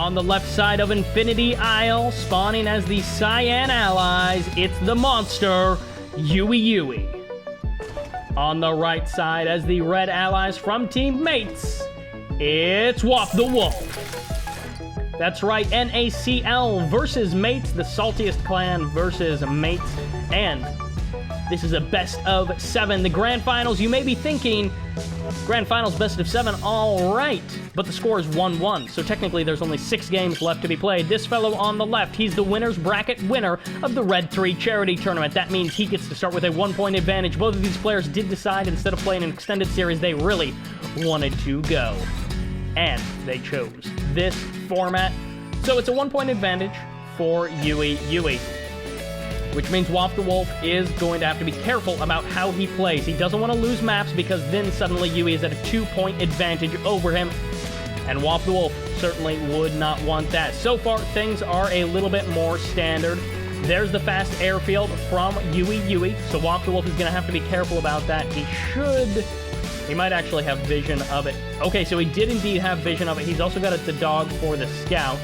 On the left side of Infinity Isle, spawning as the Cyan allies, it's the monster, YuiYui. On the right side as the red allies from Team Mates, it's WalftheWolf. That's right, NACL versus Mates, the saltiest clan versus Mates, and this is a best of 7. The grand finals, you may be thinking, grand finals best of 7, all right, but the score is 1-1, so technically there's only 6 games left to be played. This fellow on the left, he's the winner's bracket winner of the Red3 Charity Tournament. That means he gets to start with a 1-point advantage. Both of these players did decide, instead of playing an extended series, they really wanted to go, and they chose this format. So it's a 1-point advantage for YuiYui, which means WalftheWolf is going to have to be careful about how he plays. He doesn't want to lose maps because then suddenly Yui is at a 2-point advantage over him, and WalftheWolf certainly would not want that. So far, things are a little bit more standard. There's the fast airfield from YuiYui, so WalftheWolf is going to have to be careful about that. He might actually have vision of it. Okay, so he did indeed have vision of it. He's also got the dog for the scout,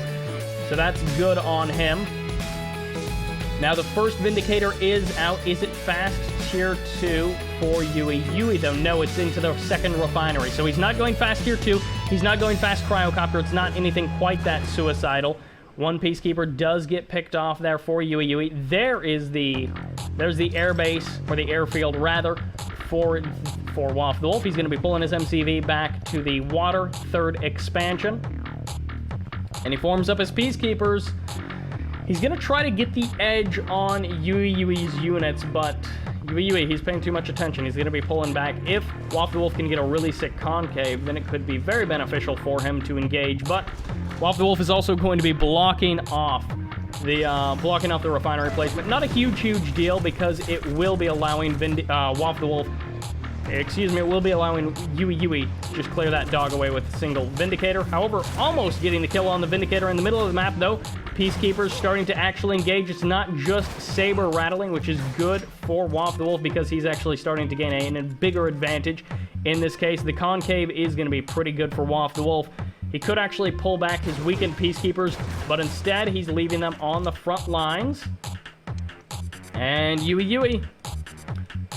so that's good on him. Now, the first Vindicator is out. Is it fast tier 2 for YuiYui, though? No, it's into the second refinery. So he's not going fast tier 2. He's not going fast cryocopter. It's not anything quite that suicidal. One Peacekeeper does get picked off there for YuiYui. There's the airbase, or the airfield, rather, for WalftheWolf. He's going to be pulling his MCV back to the water, 3rd expansion. And he forms up his Peacekeepers. He's going to try to get the edge on YuiYui's units, but YuiYui, he's paying too much attention. He's going to be pulling back. If WalftheWolf can get a really sick concave, then it could be very beneficial for him to engage, but WalftheWolf is also going to be blocking off the refinery placement. Not a huge deal, because it will be allowing it will be allowing YuiYui to just clear that dog away with a single Vindicator. However, almost getting the kill on the Vindicator in the middle of the map, though. Peacekeepers starting to actually engage. It's not just saber rattling, which is good for WalftheWolf because he's actually starting to gain a bigger advantage. In this case, the concave is going to be pretty good for WalftheWolf. He could actually pull back his weakened Peacekeepers, but instead he's leaving them on the front lines. And YuiYui,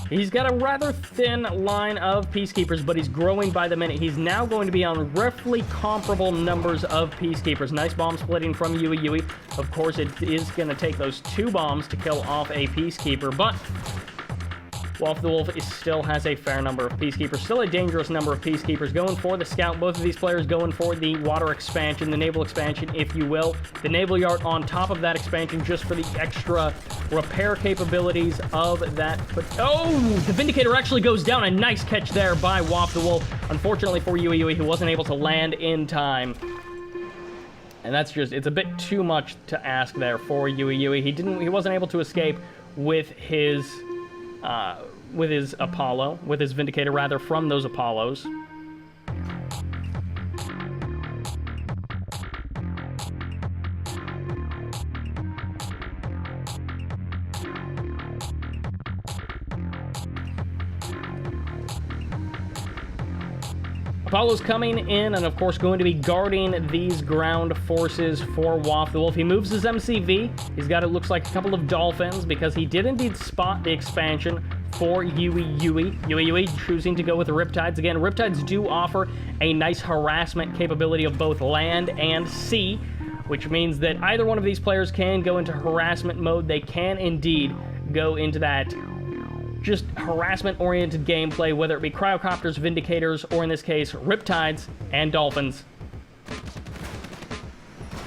he's got a rather thin line of Peacekeepers, but he's growing by the minute. He's now going to be on roughly comparable numbers of Peacekeepers. Nice bomb splitting from YuiYui. Of course, it is going to take those 2 bombs to kill off a Peacekeeper, but WalftheWolf still has a fair number of Peacekeepers. Still a dangerous number of Peacekeepers. Going for the scout. Both of these players going for the water expansion, the naval expansion, if you will. The naval yard on top of that expansion just for the extra repair capabilities of that. But, oh, the Vindicator actually goes down. A nice catch there by WalftheWolf. Unfortunately for YuiYui, he wasn't able to land in time. And that's just, it's a bit too much to ask there for YuiYui. He wasn't able to escape with his Vindicator, rather, from those Apollos. Apollo's coming in and, of course, going to be guarding these ground forces for WalftheWolf. He moves his MCV. He's got, it looks like, a couple of Dolphins because he did indeed spot the expansion for YuiYui. YuiYui choosing to go with the Riptides. Again, Riptides do offer a nice harassment capability of both land and sea, which means that either one of these players can go into harassment mode. They can indeed go into that just harassment-oriented gameplay, whether it be cryocopters, Vindicators, or in this case, Riptides and Dolphins.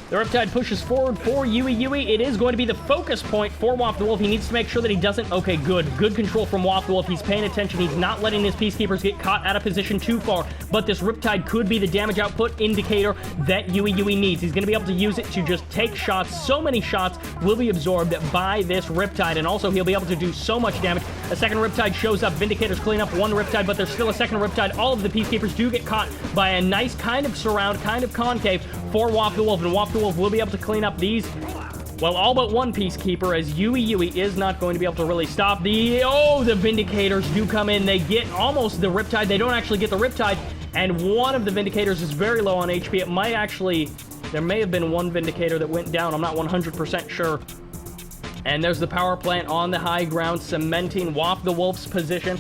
The Riptide pushes forward for YuiYui. It is going to be the focus point for WalftheWolf. He needs to make sure that he doesn't... Okay, good. Good control from WalftheWolf. He's paying attention. He's not letting his Peacekeepers get caught out of position too far. But this Riptide could be the damage output indicator that YuiYui needs. He's going to be able to use it to just take shots. So many shots will be absorbed by this Riptide. And also, he'll be able to do so much damage. A second Riptide shows up. Vindicators clean up one Riptide, but there's still a second Riptide. All of the Peacekeepers do get caught by a nice kind of surround, kind of concave for WalftheWolf. And WalftheWolf will be able to clean up these, well, all but one Peacekeeper, as YuiYui is not going to be able to really stop the... Oh, the Vindicators do come in. They get almost the Riptide. They don't actually get the Riptide, and one of the Vindicators is very low on HP. It might actually There may have been one Vindicator that went down. I'm not 100% sure. And there's the power plant on the high ground, cementing WalftheWolf's position.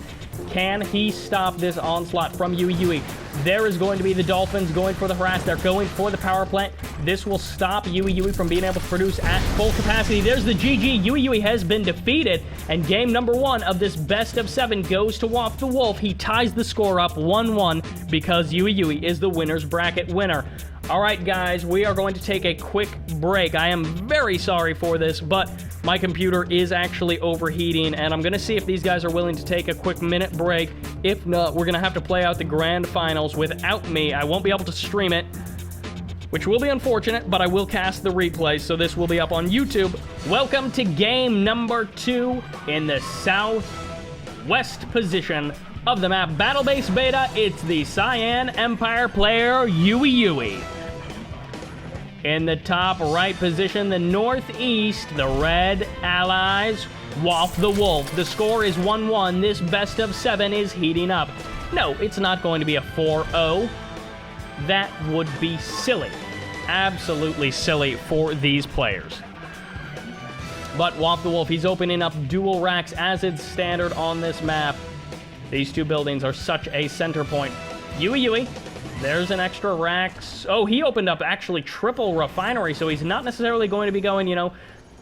Can he stop this onslaught from YuiYui? There is going to be the Dolphins going for the harass. They're going for the power plant. This will stop YuiYui from being able to produce at full capacity. There's the GG. YuiYui has been defeated, and game number 1 of this best of 7 goes to WalftheWolf. He ties the score up 1-1 because YuiYui is the winner's bracket winner. All right, guys, we are going to take a quick break. I am very sorry for this, but my computer is actually overheating, and I'm going to see if these guys are willing to take a quick minute break. If not, we're going to have to play out the grand finals without me. I won't be able to stream it, which will be unfortunate, but I will cast the replay, so this will be up on YouTube. Welcome to game number 2 in the southwest position of the map Battle Base Beta. It's the Cyan Empire player YuiYui. In the top right position, the northeast, the Red Allies, WalftheWolf. The score is 1-1. This best of 7 is heating up. No, it's not going to be a 4-0. That would be silly. Absolutely silly for these players. But WalftheWolf, he's opening up dual racks as it's standard on this map. These two buildings are such a center point. YuiYui, there's an extra rack. Oh, he opened up actually triple refinery, so he's not necessarily going to be going, you know,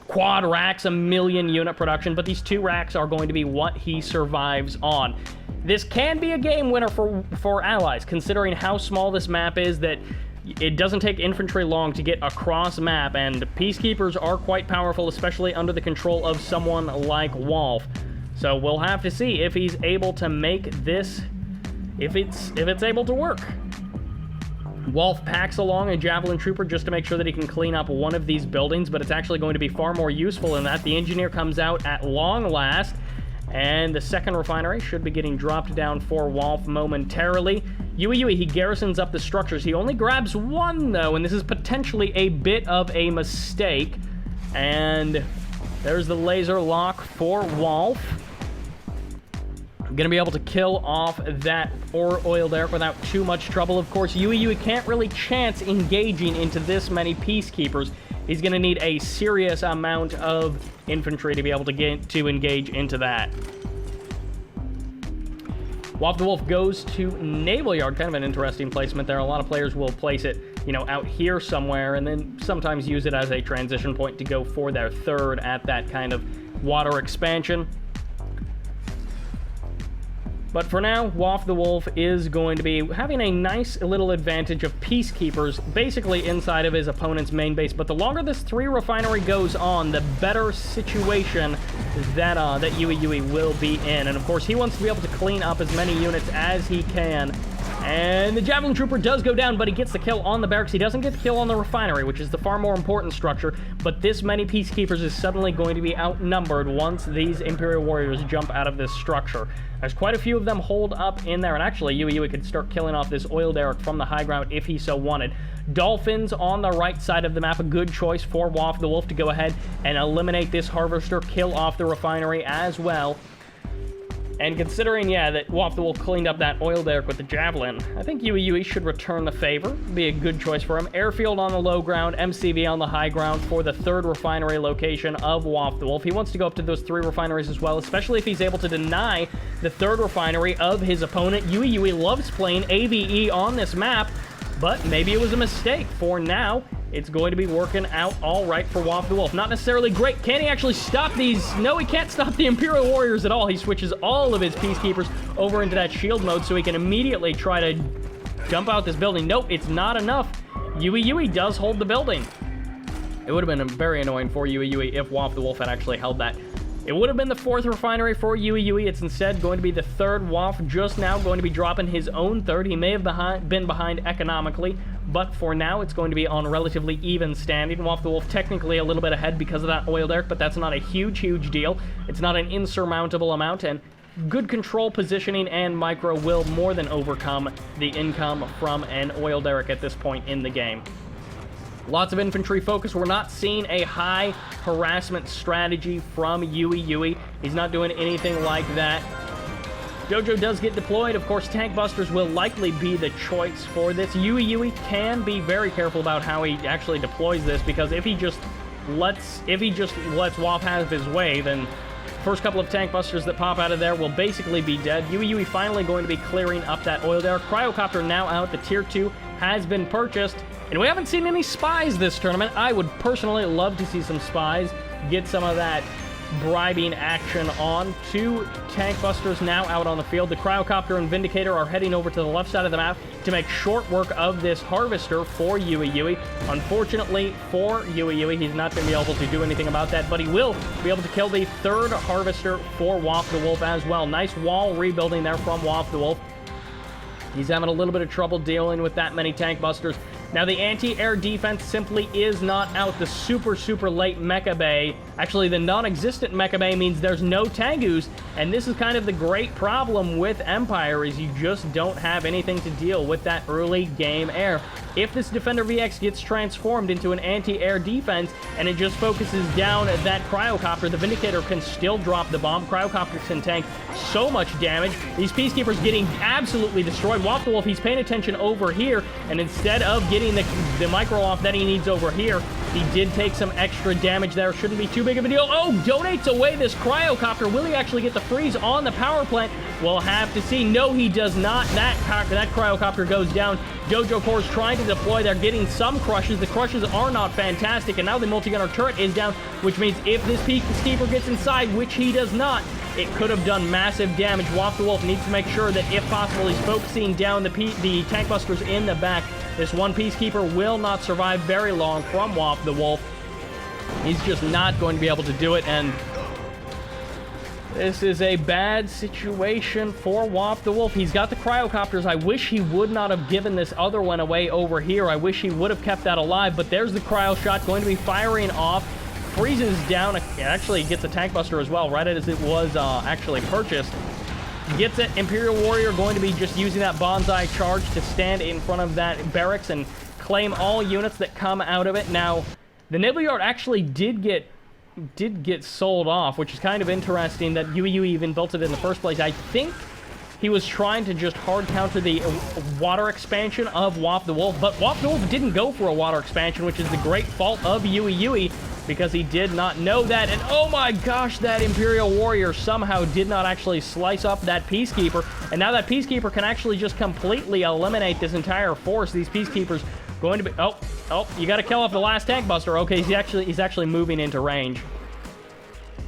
quad racks, 1,000,000 unit production, but these 2 racks are going to be what he survives on. This can be a game winner for allies, considering how small this map is, that it doesn't take infantry long to get across map, and peacekeepers are quite powerful, especially under the control of someone like Wolf. So we'll have to see if he's able to make this, if it's able to work. Wolf packs along a Javelin Trooper just to make sure that he can clean up one of these buildings, but it's actually going to be far more useful in that. The Engineer comes out at long last, and the second refinery should be getting dropped down for Wolf momentarily. YuiYui, he garrisons up the structures. He only grabs one, though, and this is potentially a bit of a mistake. And there's the laser lock for Wolf. Gonna be able to kill off that oil derrick without too much trouble. Of course, YuiYui can't really chance engaging into this many peacekeepers. He's gonna need a serious amount of infantry to be able to get to engage into that. WalftheWolf goes to Naval Yard. Kind of an interesting placement there. A lot of players will place it, you know, out here somewhere, and then sometimes use it as a transition point to go for their third at that kind of water expansion. But for now, WalftheWolf is going to be having a nice little advantage of peacekeepers basically inside of his opponent's main base. But the longer this 3 refinery goes on, the better situation that YuiYui will be in. And of course, he wants to be able to clean up as many units as he can. And the Javelin Trooper does go down, but he gets the kill on the barracks. He doesn't get the kill on the refinery, which is the far more important structure. But this many peacekeepers is suddenly going to be outnumbered once these Imperial Warriors jump out of this structure. There's quite a few of them holed up in there, and actually YuiYui could start killing off this oil derrick from the high ground if he so wanted. Dolphins on the right side of the map, a good choice for WalftheWolf to go ahead and eliminate this harvester, kill off the refinery as well. And considering, yeah, that WalftheWolf cleaned up that oil derrick with the Javelin, I think YuiYui should return the favor. Be a good choice for him. Airfield on the low ground, MCV on the high ground for the third refinery location of WalftheWolf. He wants to go up to those 3 refineries as well, especially if he's able to deny the third refinery of his opponent. YuiYui loves playing AVE on this map, but maybe it was a mistake. For now, it's going to be working out all right for WalftheWolf. Not necessarily great. Can he actually stop these? No, he can't stop the Imperial Warriors at all. He switches all of his peacekeepers over into that shield mode so he can immediately try to jump out this building. Nope, it's not enough. YuiYui does hold the building. It would have been very annoying for YuiYui if WalftheWolf had actually held that. It would have been the 4th refinery for YuiYui. It's instead going to be the 3rd. Wolf just now going to be dropping his own 3rd. He may have been behind economically, but for now it's going to be on relatively even standing. WalftheWolf technically a little bit ahead because of that oil derrick, but that's not a huge deal. It's not an insurmountable amount, and good control positioning and micro will more than overcome the income from an oil derrick at this point in the game. Lots of infantry focus. We're not seeing a high harassment strategy from YuiYui. He's not doing anything like that. Dojo does get deployed. Of course, tank busters will likely be the choice for this. YuiYui can be very careful about how he actually deploys this, because if he just lets Wolf have his way, then first couple of tank busters that pop out of there will basically be dead. YuiYui finally going to be clearing up that oil there. Cryocopter now out. The tier 2 has been purchased. And we haven't seen any spies this tournament. I would personally love to see some spies. Get some of that bribing action on. 2 tank busters now out on the field. The Cryocopter and Vindicator are heading over to the left side of the map to make short work of this harvester for YuiYui. Unfortunately for YuiYui, he's not going to be able to do anything about that, but he will be able to kill the 3rd harvester for WalftheWolf as well. Nice wall rebuilding there from WalftheWolf. He's having a little bit of trouble dealing with that many tank busters. Now, the anti-air defense simply is not out. The super late Mecha Bay, actually the non-existent Mecha Bay, means there's no Tengus, and this is kind of the great problem with Empire, is you just don't have anything to deal with that early game air. If this Defender VX gets transformed into an anti-air defense, and it just focuses down that Cryocopter, the Vindicator can still drop the bomb. Cryocopter can tank so much damage. These Peacekeepers getting absolutely destroyed. WalftheWolf, he's paying attention over here, and instead of getting the micro off that he needs over here, he did take some extra damage there. Shouldn't be too big of a deal. Oh, donates away this Cryocopter. Will he actually get the freeze on the power plant? We'll have to see. No, he does not. That Cryocopter goes down. Dojo Core's trying to deploy. They're getting some crushes. The crushes are not fantastic, and now the multi-gunner turret is down, which means if this Peacekeeper gets inside, which he does not, it could have done massive damage. WalftheWolf needs to make sure that, if possible, he's focusing down the tank busters in the back. This one Peacekeeper will not survive very long from WalftheWolf. He's just not going to be able to do it, and this is a bad situation for WalftheWolf. He's got the Cryocopters. I wish he would not have given this other one away over here. I wish he would have kept that alive, but there's the Cryo Shot going to be firing off. Freezes down. It actually gets a tank buster as well, right as it was actually purchased. Gets it. Imperial Warrior going to be just using that bonsai charge to stand in front of that barracks and claim all units that come out of it. Now, the Naval Yard actually did get sold off, which is kind of interesting that YuiYui even built it in the first place. I think he was trying to just hard counter the water expansion of WalftheWolf, but WalftheWolf didn't go for a water expansion, which is the great fault of YuiYui, because he did not know that. And oh my gosh, that Imperial Warrior somehow did not actually slice up that Peacekeeper, and now that Peacekeeper can actually just completely eliminate this entire force. These Peacekeepers going to be... Oh, you got to kill off the last tank buster. Okay, he's actually moving into range.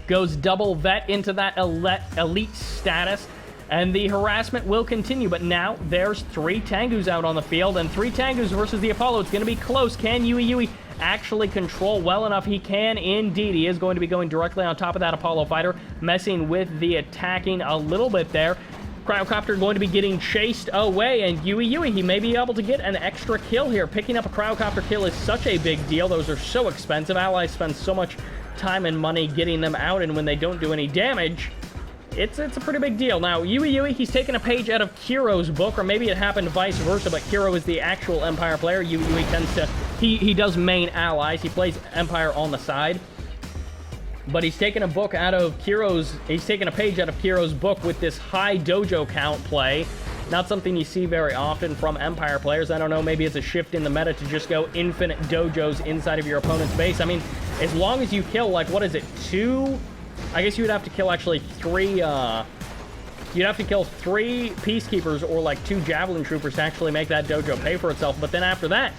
Goes double vet into that elite status, and the harassment will continue. But now there's 3 Tengus out on the field, and 3 Tengus versus the Apollo. It's going to be close. Can YuiYui actually control well enough? He can indeed. He is going to be going directly on top of that Apollo fighter, messing with the attacking a little bit there. Cryocopter going to be getting chased away, and YuiYui, he may be able to get an extra kill here. Picking up a Cryocopter kill is such a big deal. Those are so expensive. Allies spend so much time and money getting them out, and when they don't do any damage, it's a pretty big deal. Now, YuiYui, he's taken a page out of Kiro's book, or maybe it happened vice versa, but Kiro is the actual Empire player. YuiYui tends to... He does main allies. He plays Empire on the side. But he's taken a book out of Kiro's... He's taken a page out of Kiro's book with this high dojo count play. Not something you see very often from Empire players. I don't know, maybe it's a shift in the meta to just go infinite dojos inside of your opponent's base. I mean, as long as you kill, like, what is it, 2... I guess you would have to kill actually 3, you'd have to kill 3 Peacekeepers or like 2 Javelin Troopers to actually make that dojo pay for itself. But then after that,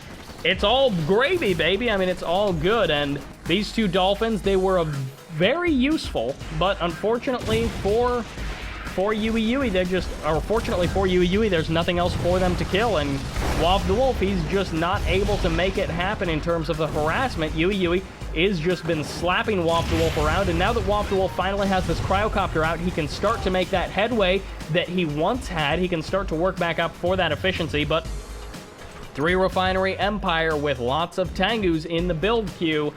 it's all gravy, baby. I mean, it's all good. And these 2 Dolphins, they were very useful, but unfortunately for YuiYui, they're just, or fortunately for YuiYui, there's nothing else for them to kill, and WalftheWolf, he's just not able to make it happen in terms of the harassment. YuiYui is just been slapping WalftheWolf around, and now that WalftheWolf finally has this Cryocopter out, he can start to make that headway that he once had. He can start to work back up for that efficiency, but 3 refinery Empire with lots of Tengus in the build queue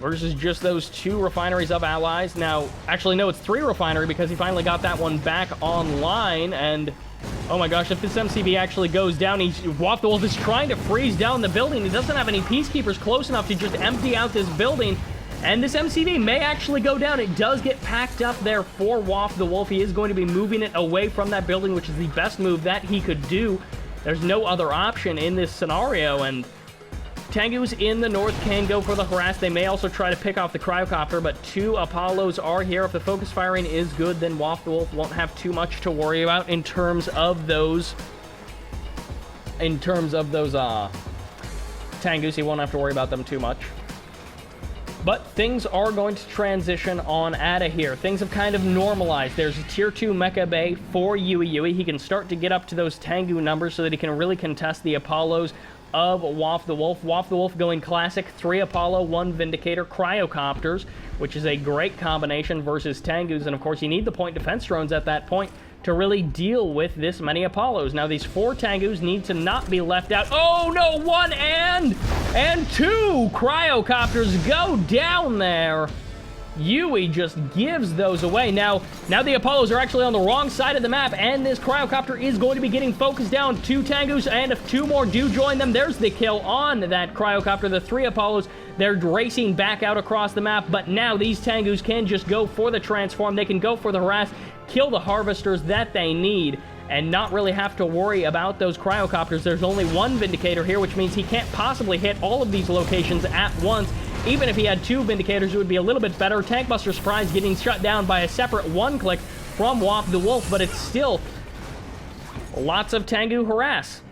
versus just those 2 refineries of allies. Now, actually, no, it's 3 refinery because he finally got that one back online, and oh my gosh, if this MCB actually goes down, WalftheWolf is trying to freeze down the building. He doesn't have any Peacekeepers close enough to just empty out this building, And this MCV may actually go down. It does get packed up there for WalftheWolf. He is going to be moving it away from that building, which is the best move that he could do. There's no other option in this scenario, and Tengus in the north can go for the harass. They may also try to pick off the cryocopter, but 2 Apollos are here. If the focus firing is good, then WalftheWolf won't have too much to worry about in terms of those Tengus. He won't have to worry about them too much. But things are going to transition on out of here. Things have kind of normalized. There's a tier 2 mecha bay for YuiYui. He can start to get up to those Tengu numbers so that he can really contest the Apollos of WalftheWolf. WalftheWolf going classic, 3 Apollo, 1 Vindicator, cryocopters, which is a great combination versus Tengus. And of course, you need the point defense drones at that point to really deal with this many Apollos. Now, these 4 Tengus need to not be left out. Oh, no, 1 and 2 cryocopters go down there. Yui just gives those away. Now the Apollos are actually on the wrong side of the map, and this cryocopter is going to be getting focused down. 2 Tengus, and if 2 more do join them, there's the kill on that cryocopter. The 3 Apollos, they're racing back out across the map, but now these Tengus can just go for the transform. They can go for the harass, kill the harvesters that they need, and not really have to worry about those cryocopters. There's only 1 Vindicator here, which means he can't possibly hit all of these locations at once. Even if he had 2 Vindicators, it would be a little bit better. Tankbuster Surprise getting shut down by a separate 1-click from WalftheWolf, but it's still lots of Tengu harass.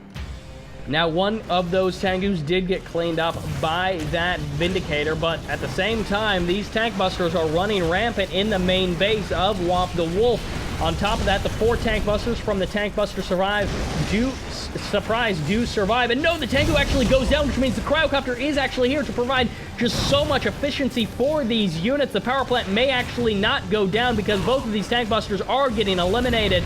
Now, 1 of those Tengus did get cleaned up by that Vindicator, but at the same time, these Tankbusters are running rampant in the main base of WalftheWolf. On top of that, the 4 Tankbusters from the Tankbuster Surprise do survive. And no, the Tengu actually goes down, which means the Cryocopter is actually here to provide just so much efficiency for these units. The power plant may actually not go down because both of these Tankbusters are getting eliminated.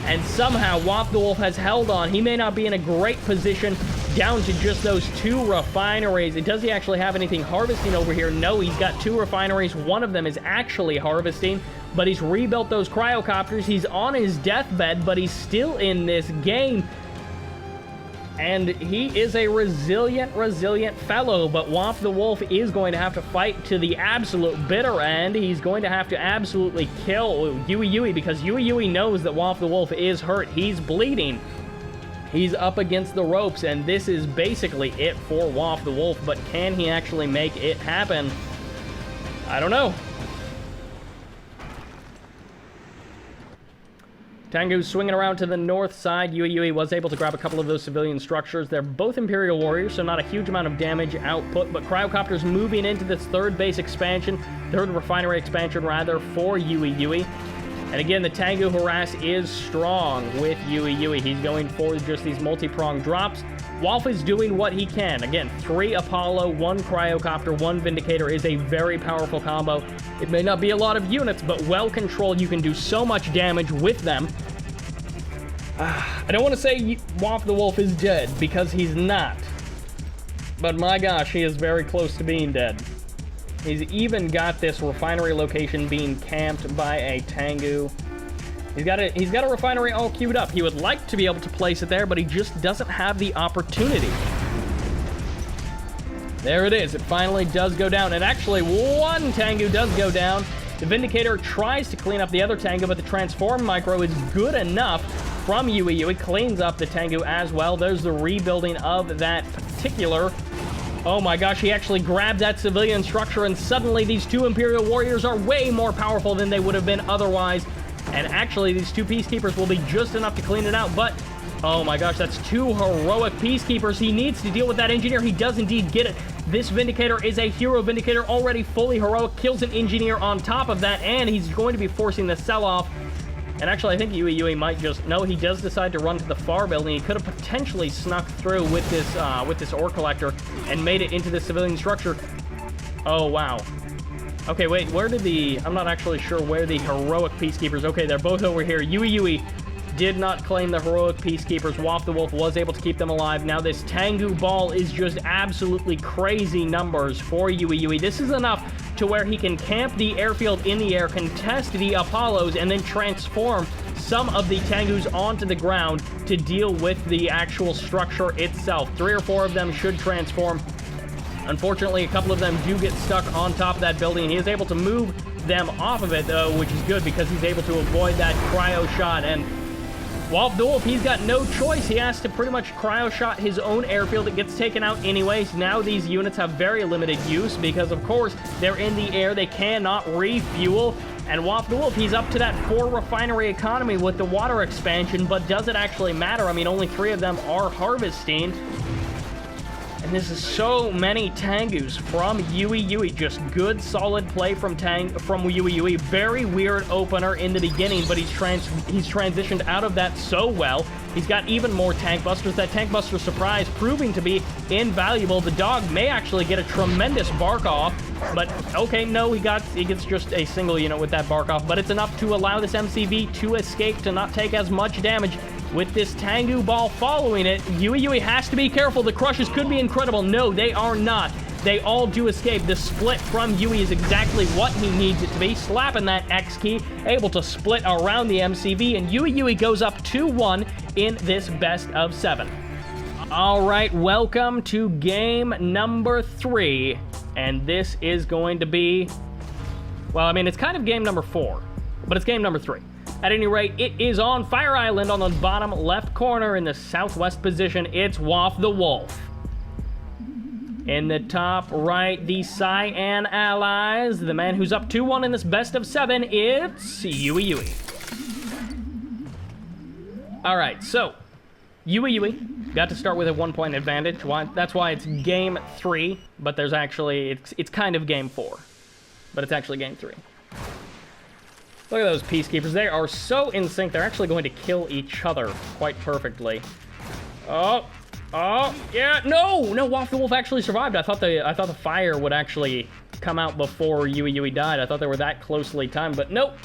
And somehow WalftheWolf has held on. He may not be in a great position down to just those 2 refineries. Does he actually have anything harvesting over here? No, he's got 2 refineries. One of them is actually harvesting, but he's rebuilt those cryocopters. He's on his deathbed, but he's still in this game. And he is a resilient fellow, but WalftheWolf is going to have to fight to the absolute bitter end. He's going to have to absolutely kill YuiYui because YuiYui knows that WalftheWolf is hurt. He's bleeding. He's up against the ropes, and this is basically it for WalftheWolf, but can he actually make it happen? I don't know. Tengu's swinging around to the north side. YuiYui was able to grab a couple of those civilian structures. They're both Imperial Warriors, so not a huge amount of damage output, but Cryocopter's moving into this third refinery expansion, rather, for YuiYui. And again, the Tengu harass is strong with YuiYui. He's going for just these multi-pronged drops. Wolf is doing what he can. Again, 3 Apollo, 1 Cryocopter, 1 Vindicator is a very powerful combo. It may not be a lot of units, but well controlled, you can do so much damage with them. I don't want to say WalftheWolf is dead, because he's not. But my gosh, he is very close to being dead. He's even got this refinery location being camped by a Tengu. He's got a refinery all queued up. He would like to be able to place it there, but he just doesn't have the opportunity. There it is. It finally does go down. And actually, 1 Tengu does go down. The Vindicator tries to clean up the other Tengu, but the Transform Micro is good enough from YuiYui. Cleans up the Tengu as well. There's the rebuilding of that particular... Oh my gosh, he actually grabbed that civilian structure, and suddenly these 2 Imperial Warriors are way more powerful than they would have been otherwise. And actually, these 2 Peacekeepers will be just enough to clean it out, but... Oh my gosh, that's 2 heroic Peacekeepers. He needs to deal with that Engineer. He does indeed get it. This Vindicator is a hero Vindicator, already fully heroic. Kills an Engineer on top of that, and he's going to be forcing the sell-off. And actually, I think YuiYui might just... No, he does decide to run to the far building. He could have potentially snuck through with this ore collector and made it into the civilian structure. Oh, wow. Okay, wait, where did the... I'm not actually sure where the heroic Peacekeepers... Okay, they're both over here. YuiYui did not claim the heroic Peacekeepers. WalftheWolf was able to keep them alive. Now, this Tengu ball is just absolutely crazy numbers for YuiYui. This is enough to where he can camp the airfield in the air, contest the Apollos, and then transform some of the Tengus onto the ground to deal with the actual structure itself. 3 or 4 of them should transform. Unfortunately, a couple of them do get stuck on top of that building. He is able to move them off of it, though, which is good because he's able to avoid that cryo shot. And WalftheWolf, he's got no choice. He has to pretty much cryo shot his own airfield. It gets taken out anyways. Now these units have very limited use because, of course, they're in the air. They cannot refuel. And WalftheWolf, he's up to that 4 refinery economy with the water expansion, but does it actually matter? I mean, only 3 of them are harvesting. And this is so many Tengus from YuiYui. Just good, solid play from YuiYui. Very weird opener in the beginning, but he's transitioned out of that so well. He's got even more tank busters. That tank buster surprise proving to be invaluable. The dog may actually get a tremendous bark off, but okay, no, he gets just a single unit with that bark off, but it's enough to allow this MCV to escape, to not take as much damage. With this Tengu ball following it, YuiYui has to be careful. The crushes could be incredible. No, they are not. They all do escape. The split from Yui is exactly what he needs it to be. Slapping that X key, able to split around the MCV, and YuiYui goes up 2-1 in this best of 7. All right, welcome to game number 3. And this is going to be, well, I mean, it's kind of game number 4, but it's game number 3. At any rate, it is on Fire Island on the bottom left corner in the southwest position. It's WalftheWolf. In the top right, the Cyan Allies. The man who's up 2-1 in this best of 7, it's YuiYui. All right, so YuiYui got to start with a 1-point advantage. That's why it's game 3, but there's actually, it's kind of game 4, but it's actually game 3. Look at those Peacekeepers. They are so in sync. They're actually going to kill each other quite perfectly. Oh, yeah. No, WalftheWolf actually survived. I thought the fire would actually come out before YuiYui died. I thought they were that closely timed, but nope.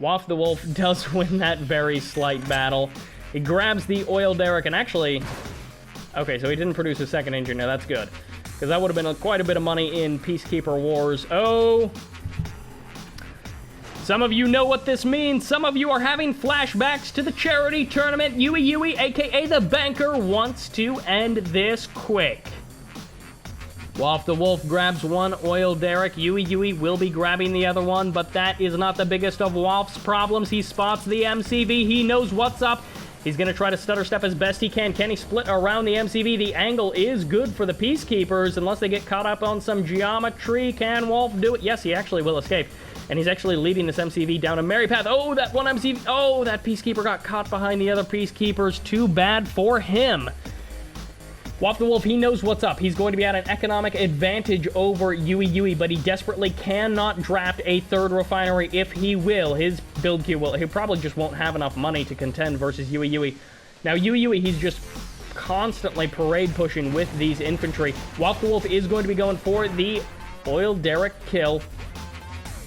WalftheWolf does win that very slight battle. He grabs the oil derrick and actually... Okay, so he didn't produce a second engine. Now that's good, because that would have been quite a bit of money in Peacekeeper Wars. Oh... Some of you know what this means. Some of you are having flashbacks to the charity tournament. YuiYui, aka the banker, wants to end this quick. WalftheWolf grabs one oil derrick. YuiYui will be grabbing the other one, but that is not the biggest of Wolf's problems. He spots the MCV. He knows what's up. He's going to try to stutter step as best he can. Can he split around the MCV? The angle is good for the Peacekeepers, unless they get caught up on some geometry. Can Wolf do it? Yes, he actually will escape. And he's actually leading this MCV down a merry path. Oh, that one MCV. Oh, that Peacekeeper got caught behind the other Peacekeepers. Too bad for him. WalftheWolf, he knows what's up. He's going to be at an economic advantage over YuiYui, but he desperately cannot draft a 3rd refinery if he will. His build queue will. He probably just won't have enough money to contend versus YuiYui. Now, YuiYui, he's just constantly parade pushing with these infantry. WalftheWolf is going to be going for the oil derrick kill.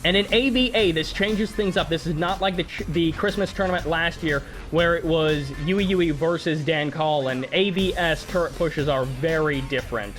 And in AVA, this changes things up. This is not like the Christmas tournament last year, where it was YuiYui versus Dan Call, and AVS turret pushes are very different.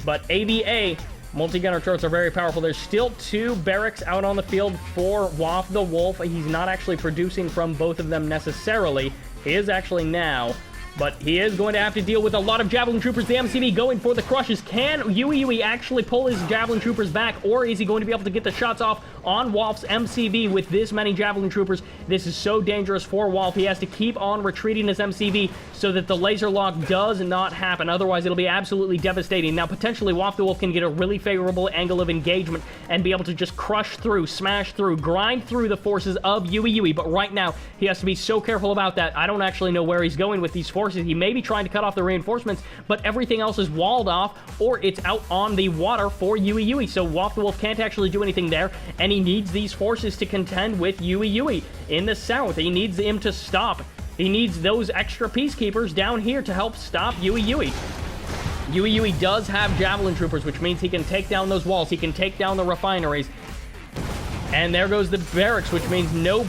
But AVA, multi-gunner turrets are very powerful. There's still 2 barracks out on the field for WalftheWolf. He's not actually producing from both of them necessarily. He is actually now. But he is going to have to deal with a lot of Javelin Troopers. The MCV going for the crushes. Can YuiYui actually pull his Javelin Troopers back, or is he going to be able to get the shots off on Wolf's MCV with this many Javelin Troopers? This is so dangerous for Wolf. He has to keep on retreating his MCV so that the laser lock does not happen. Otherwise, it'll be absolutely devastating. Now, potentially, WalftheWolf can get a really favorable angle of engagement and be able to just crush through, smash through, grind through the forces of YuiYui. But right now, he has to be so careful about that. I don't actually know where he's going with these forces. He may be trying to cut off the reinforcements, but everything else is walled off, or it's out on the water for YuiYui. So WalftheWolf can't actually do anything there, and he needs these forces to contend with YuiYui in the south. He needs him to stop. He needs those extra Peacekeepers down here to help stop YuiYui. YuiYui does have Javelin Troopers, which means he can take down those walls. He can take down the refineries. And there goes the barracks, which means no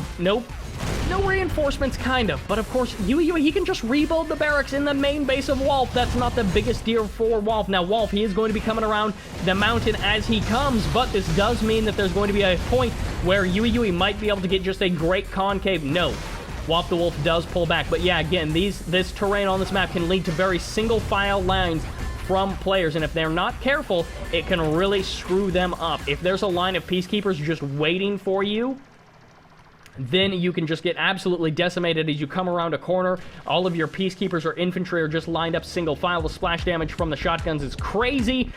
reinforcements, kind of. But of course, YuiYui, he can just rebuild the barracks in the main base of Wolf. That's not the biggest deal for Wolf. Now, Wolf, he is going to be coming around the mountain as he comes, but this does mean that there's going to be a point where YuiYui might be able to get just a great concave. No. WalftheWolf does pull back. But yeah, again, this terrain on this map can lead to very single-file lines from players, and if they're not careful, it can really screw them up. If there's a line of Peacekeepers just waiting for you, then you can just get absolutely decimated as you come around a corner. All of your Peacekeepers or infantry are just lined up single file. The splash damage from the shotguns is crazy.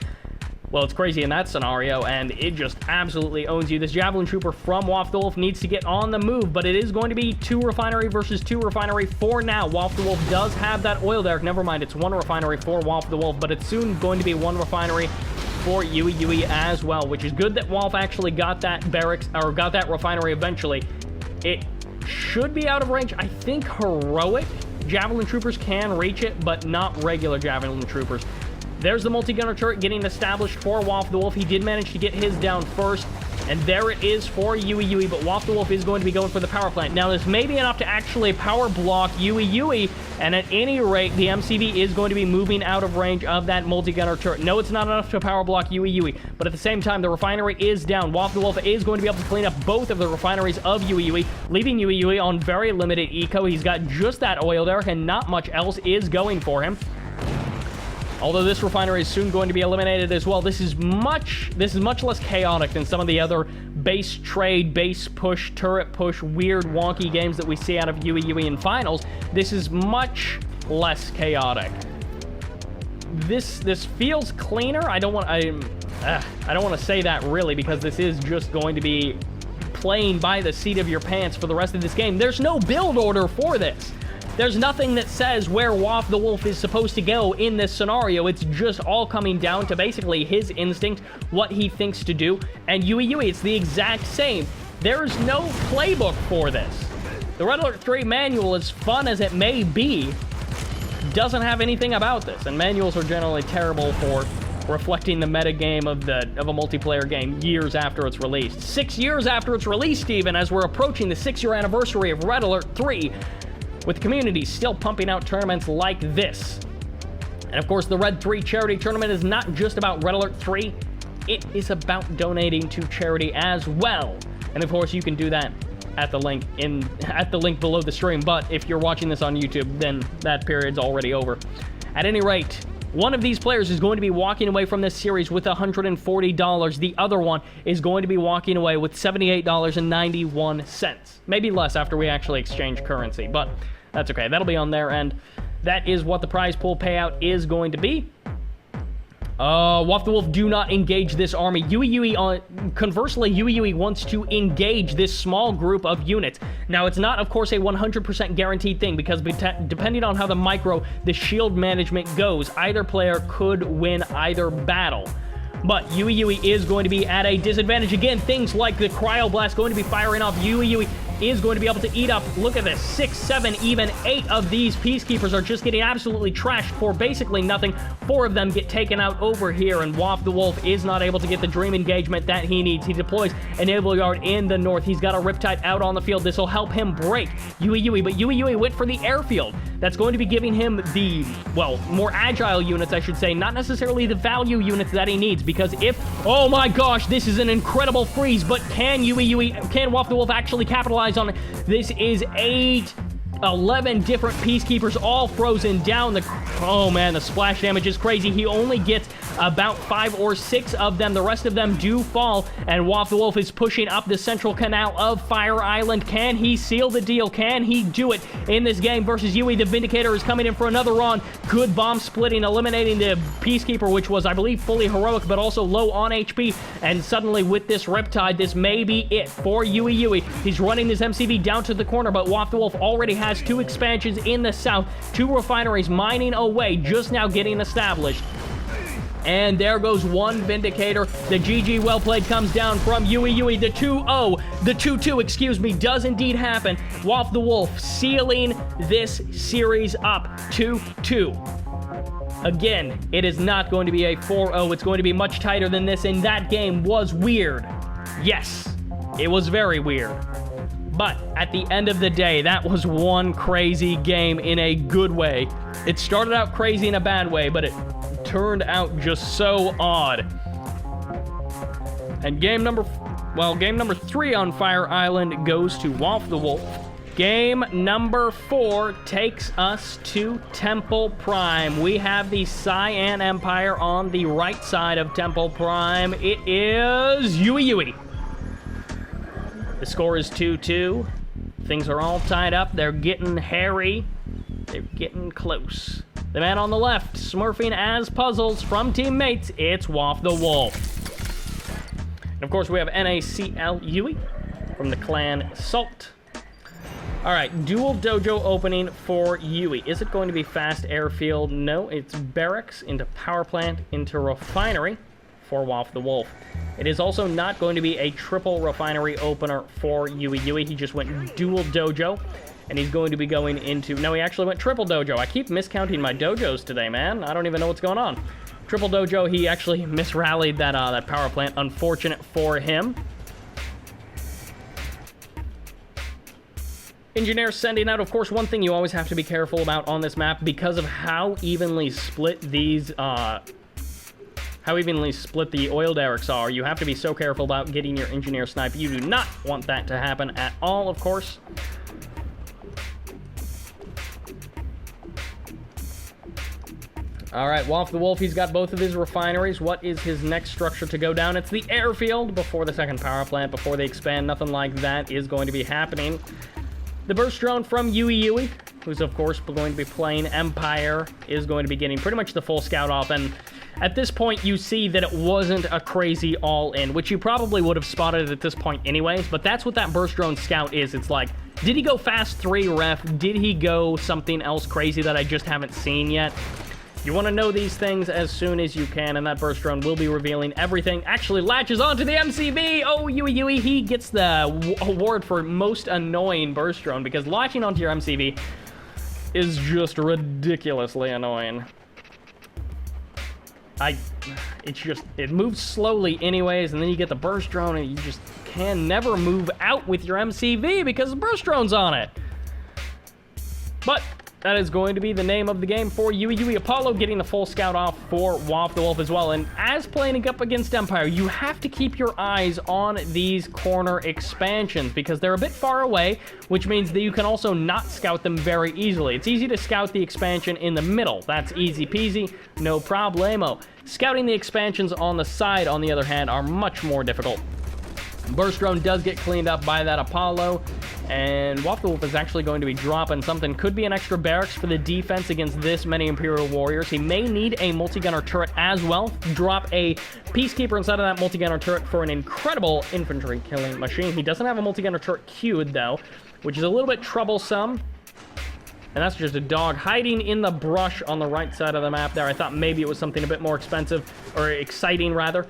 Well, it's crazy in that scenario, and it just absolutely owns you. This Javelin Trooper from WalftheWolf needs to get on the move, but it is going to be 2 refinery versus 2 refinery for now. WalftheWolf does have that oil derrick. Never mind, it's 1 refinery for WalftheWolf, but it's soon going to be 1 refinery for YuiYui as well, which is good that Wolf actually got that barracks, or got that refinery eventually. It should be out of range. I think heroic Javelin Troopers can reach it, but not regular Javelin Troopers. There's the multi-gunner turret getting established for WalftheWolf. He did manage to get his down first, and there it is for YuiYui, but WalftheWolf is going to be going for the power plant. Now, this may be enough to actually power block YuiYui, and at any rate, the MCV is going to be moving out of range of that multi-gunner turret. No, it's not enough to power block YuiYui, but at the same time, the refinery is down. WalftheWolf is going to be able to clean up both of the refineries of YuiYui, leaving YuiYui on very limited eco. He's got just that oil derrick, and not much else is going for him. Although this refinery is soon going to be eliminated as well. This is much less chaotic than some of the other base trade, base push, turret push, weird wonky games that we see out of YuiYui in finals. This is much less chaotic. This feels cleaner. I don't want to say that really, because this is just going to be playing by the seat of your pants for the rest of this game. There's no build order for this. There's nothing that says where WalftheWolf is supposed to go in this scenario. It's just all coming down to basically his instinct, what he thinks to do, and YuiYui, it's the exact same. There's no playbook for this. The Red Alert 3 manual, as fun as it may be, doesn't have anything about this, and manuals are generally terrible for reflecting the metagame of a multiplayer game years after it's released. 6 years after it's released, even, as we're approaching the 6-year anniversary of Red Alert 3, with the community still pumping out tournaments like this. And of course, the Red3 Charity Tournament is not just about Red Alert 3, it is about donating to charity as well. And of course, you can do that at the link below the stream, but if you're watching this on YouTube, then that period's already over. At any rate, one of these players is going to be walking away from this series with $140. The other one is going to be walking away with $78.91. Maybe less after we actually exchange currency, but that's okay. That'll be on there, and that is what the prize pool payout is going to be. WalftheWolf, do not engage this army. Conversely, YuiYui wants to engage this small group of units. Now, it's not, of course, a 100% guaranteed thing, because depending on how the shield management goes, either player could win either battle. But YuiYui is going to be at a disadvantage. Again, things like the Cryoblast going to be firing off. YuiYui is going to be able to eat up, look at this, 6, 7, even 8 of these Peacekeepers are just getting absolutely trashed for basically nothing. 4 of them get taken out over here, and WalftheWolf is not able to get the dream engagement that he needs. He deploys a Naval Yard in the north. He's got a Riptide out on the field. This will help him break YuiYui, but YuiYui went for the airfield. That's going to be giving him the, well, more agile units, I should say, not necessarily the value units that he needs, because if, oh my gosh, this is an incredible freeze, but can WalftheWolf actually capitalize on it? This is 11 different Peacekeepers all frozen down. Oh man, the splash damage is crazy. He only gets about 5 or 6 of them. The rest of them do fall, and WalftheWolf is pushing up the central canal of Fire Island. Can he seal the deal? Can he do it in this game versus Yui? The Vindicator is coming in for another run. Good bomb splitting, eliminating the Peacekeeper, which was, I believe, fully heroic, but also low on HP. And suddenly, with this Riptide, this may be it for YuiYui. He's running his MCV down to the corner, but WalftheWolf already has 2 expansions in the south, 2 refineries mining away, just now getting established. And there goes one Vindicator. The GG well played comes down from YuiYui. The 2-0, the 2-2, excuse me, does indeed happen. WalftheWolf sealing this series up 2-2. Again, it is not going to be a 4-0. It's going to be much tighter than this, and that game was weird. Yes, it was very weird. But at the end of the day, that was one crazy game in a good way. It started out crazy in a bad way, but it turned out just so odd. And game number 3 on Fire Island goes to WalftheWolf. Game number 4 takes us to Temple Prime. We have the Cyan Empire on the right side of Temple Prime. It is YuiYui. The score is 2-2. Things are all tied up. They're getting hairy. They're getting close. The man on the left, smurfing as puzzles from teammates, it's WalftheWolf. And of course, we have NACL Yui from the clan Salt. All right, dual dojo opening for Yui. Is it going to be fast airfield? No, it's barracks into power plant into refinery for WalftheWolf. It is also not going to be a triple refinery opener for YuiYui. He just went dual dojo, and he's going to be going into... No, he actually went triple dojo. I keep miscounting my dojos today, man. I don't even know what's going on. Triple dojo, he actually misrallied that power plant. Unfortunate for him. Engineer sending out. Of course, one thing you always have to be careful about on this map, because of how evenly split these, how evenly split the oil derricks are, you have to be so careful about getting your engineer snipe. You do not want that to happen at all, of course. All right, WalftheWolf, he's got both of his refineries. What is his next structure to go down? It's the airfield before the second power plant, before they expand. Nothing like that is going to be happening. The burst drone from YuiYui, who's of course going to be playing Empire, is going to be getting pretty much the full scout off. And at this point, you see that it wasn't a crazy all-in, which you probably would have spotted at this point anyways, but that's what that burst drone scout is. It's like, did he go fast 3 ref? Did he go something else crazy that I just haven't seen yet? You want to know these things as soon as you can, and that burst drone will be revealing everything. Actually latches onto the MCV. Oh, YuiYui, he gets the award for most annoying burst drone, because latching onto your MCV is just ridiculously annoying. It moves slowly anyways, and then you get the burst drone, and you just can never move out with your MCV because the burst drone's on it. But that is going to be the name of the game for YuiYui. Apollo getting the full scout off for WalftheWolf as well. And as playing up against Empire, you have to keep your eyes on these corner expansions because they're a bit far away, which means that you can also not scout them very easily. It's easy to scout the expansion in the middle. That's easy peasy, no problemo. Scouting the expansions on the side, on the other hand, are much more difficult. Burst drone does get cleaned up by that Apollo, and WalftheWolf is actually going to be dropping something. Could be an extra barracks for the defense against this many Imperial Warriors. He may need a multi-gunner turret as well. Drop a Peacekeeper inside of that multi-gunner turret for an incredible infantry killing machine. He doesn't have a multi-gunner turret queued, though, which is a little bit troublesome. And that's just a dog hiding in the brush on the right side of the map there. I thought maybe it was something a bit more expensive, or exciting, rather.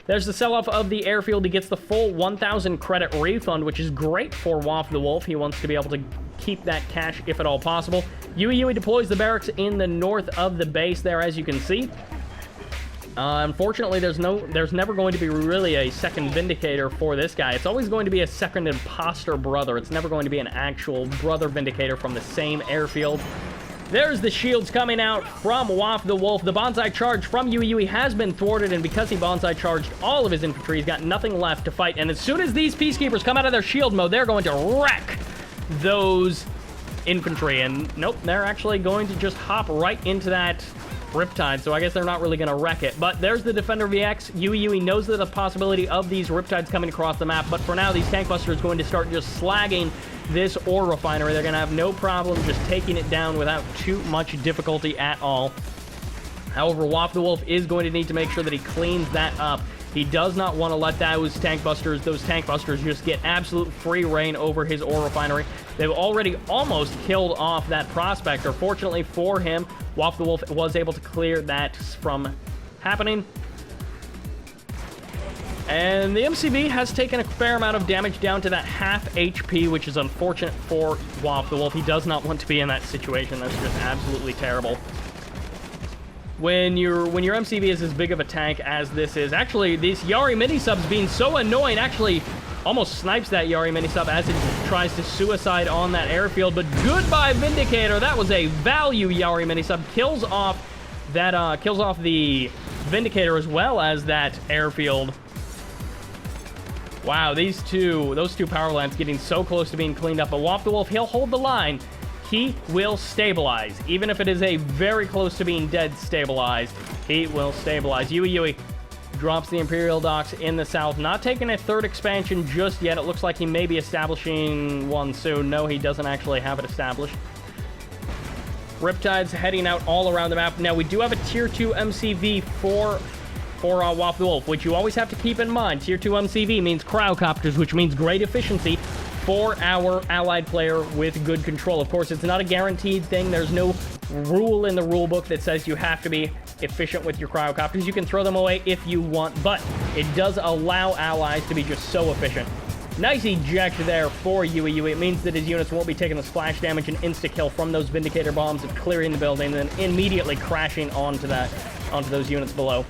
There's the sell-off of the airfield. He gets the full 1,000 credit refund, which is great for WalftheWolf. He wants to be able to keep that cash if at all possible. YuiYui deploys the barracks in the north of the base there, as you can see. Unfortunately, there's never going to be really a second Vindicator for this guy. It's always going to be a second imposter brother. It's never going to be an actual brother Vindicator from the same airfield. There's the shields coming out from WalftheWolf. The bonsai charge from YuiYui has been thwarted, and because he bonsai charged all of his infantry, he's got nothing left to fight. And as soon as these Peacekeepers come out of their shield mode, they're going to wreck those infantry. And nope, they're actually going to just hop right into that Riptide, so I guess they're not really going to wreck it. But there's the Defender VX. YuiYui knows the possibility of these Riptides coming across the map, but for now, these Tank Busters are going to start just slagging this ore refinery. They're going to have no problem just taking it down without too much difficulty at all. However, WalftheWolf is going to need to make sure that he cleans that up. He does not want to let those tank busters just get absolute free reign over his ore refinery. They've already almost killed off that prospector. Fortunately for him, WalftheWolf was able to clear that from happening. And the MCV has taken a fair amount of damage down to that half HP, which is unfortunate for WalftheWolf. He does not want to be in that situation. That's just absolutely terrible. When your MCV is as big of a tank as this is, actually, these Yari mini-subs being so annoying actually almost snipes that Yari mini-sub as it tries to suicide on that airfield. But goodbye, Vindicator. That was a value Yari mini-sub. Kills off the Vindicator as well as that airfield. Wow, those two power plants getting so close to being cleaned up. But WalftheWolf, he'll hold the line. He will stabilize. Even if it is a very close to being dead stabilized, he will stabilize. YuiYui drops the Imperial docks in the south. Not taking a third expansion just yet. It looks like he may be establishing one soon. No, he doesn't actually have it established. Riptide's heading out all around the map. Now, we do have a Tier 2 MCV for WalftheWolf, which you always have to keep in mind. Tier 2 MCV means cryocopters, which means great efficiency for our allied player with good control. Of course, it's not a guaranteed thing. There's no rule in the rulebook that says you have to be efficient with your cryocopters. You can throw them away if you want, but it does allow allies to be just so efficient. Nice eject there for YuiYui. It means that his units won't be taking the splash damage and insta-kill from those Vindicator bombs of clearing the building and then immediately crashing onto those units below.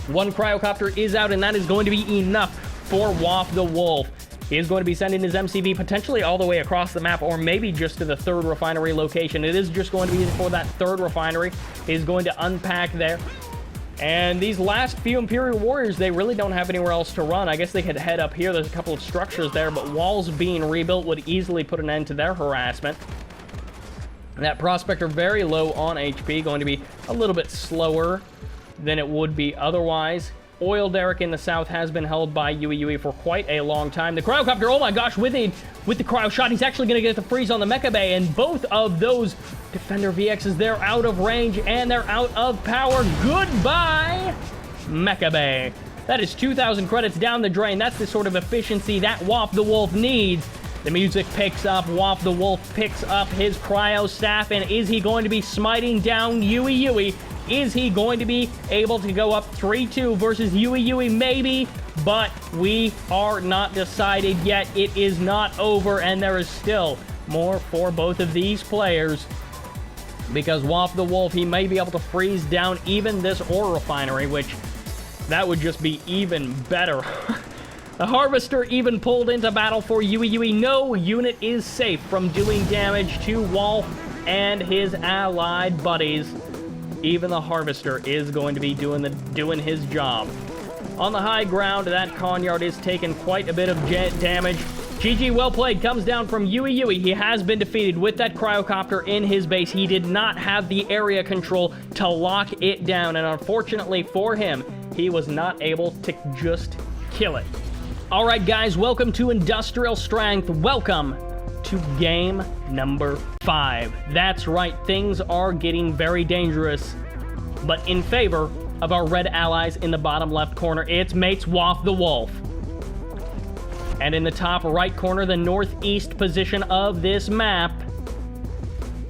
One cryocopter is out, and that is going to be enough for WalftheWolf. He is going to be sending his MCV potentially all the way across the map, or maybe just to the third refinery location. It is just going to be for that third refinery. He's going to unpack there. And these last few Imperial Warriors, they really don't have anywhere else to run. I guess they could head up here. There's a couple of structures there, but walls being rebuilt would easily put an end to their harassment. That Prospector very low on HP, going to be a little bit slower than it would be otherwise. Oil Derrick in the south has been held by YuiYui for quite a long time. The Cryocopter, oh my gosh, with the Cryo Shot, he's actually going to get the freeze on the Mecha Bay, and both of those Defender VXs, they're out of range, and they're out of power. Goodbye, Mecha Bay. That is 2,000 credits down the drain. That's the sort of efficiency that WalftheWolf needs. The music picks up. WalftheWolf picks up his Cryo Staff, and is he going to be smiting down YuiYui? Is he going to be able to go up 3-2 versus YuiYui? Maybe, but we are not decided yet. It is not over, and there is still more for both of these players, because WalftheWolf, he may be able to freeze down even this ore refinery, which that would just be even better. The Harvester even pulled into battle for YuiYui. No unit is safe from doing damage to Wolf and his allied buddies. Even the Harvester is going to be doing his job. On the high ground, that Conyard is taking quite a bit of damage. GG, well played, comes down from YuiYui. He has been defeated with that Cryocopter in his base. He did not have the area control to lock it down, and unfortunately for him, he was not able to just kill it. All right, guys, welcome to Industrial Strength. Welcome to game number 5. That's right, things are getting very dangerous, but in favor of our red allies in the bottom left corner. It's mates WalftheWolf. And in the top right corner, the northeast position of this map,